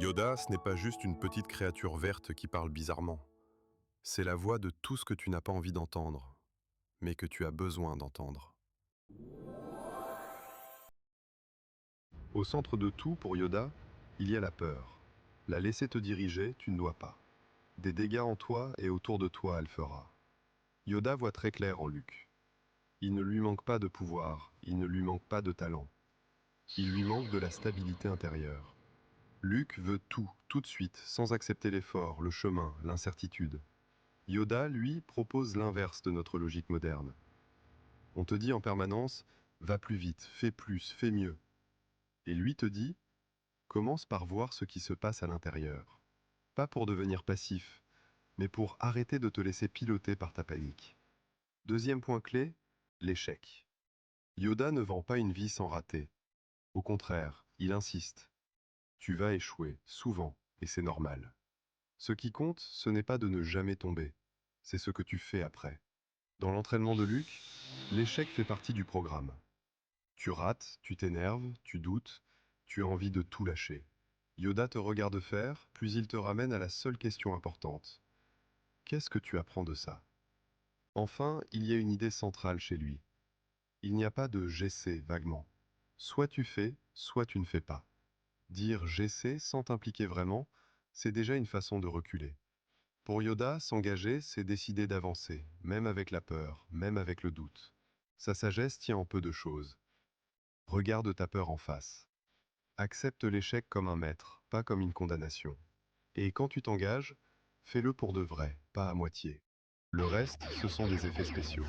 Yoda, ce n'est pas juste une petite créature verte qui parle bizarrement. C'est la voix de tout ce que tu n'as pas envie d'entendre, mais que tu as besoin d'entendre. Au centre de tout, pour Yoda, il y a la peur. La laisser te diriger, tu ne dois pas. Des dégâts en toi et autour de toi, elle fera. Yoda voit très clair en Luke. Il ne lui manque pas de pouvoir, il ne lui manque pas de talent. Il lui manque de la stabilité intérieure. Luke veut tout, tout de suite, sans accepter l'effort, le chemin, l'incertitude. Yoda, lui, propose l'inverse de notre logique moderne. On te dit en permanence, va plus vite, fais plus, fais mieux. Et lui te dit, commence par voir ce qui se passe à l'intérieur. Pas pour devenir passif, mais pour arrêter de te laisser piloter par ta panique. Deuxième point clé, l'échec. Yoda ne vend pas une vie sans rater. Au contraire, il insiste. Tu vas échouer, souvent, et c'est normal. Ce qui compte, ce n'est pas de ne jamais tomber, c'est ce que tu fais après. Dans l'entraînement de Luke, l'échec fait partie du programme. Tu rates, tu t'énerves, tu doutes, tu as envie de tout lâcher. Yoda te regarde faire, puis il te ramène à la seule question importante. Qu'est-ce que tu apprends de ça? Enfin, il y a une idée centrale chez lui. Il n'y a pas de j'essaie vaguement. Soit tu fais, soit tu ne fais pas. Dire j'essaie sans t'impliquer vraiment, c'est déjà une façon de reculer. Pour Yoda, s'engager, c'est décider d'avancer, même avec la peur, même avec le doute. Sa sagesse tient en peu de choses. Regarde ta peur en face. Accepte l'échec comme un maître, pas comme une condamnation. Et quand tu t'engages, fais-le pour de vrai, pas à moitié. Le reste, ce sont des effets spéciaux.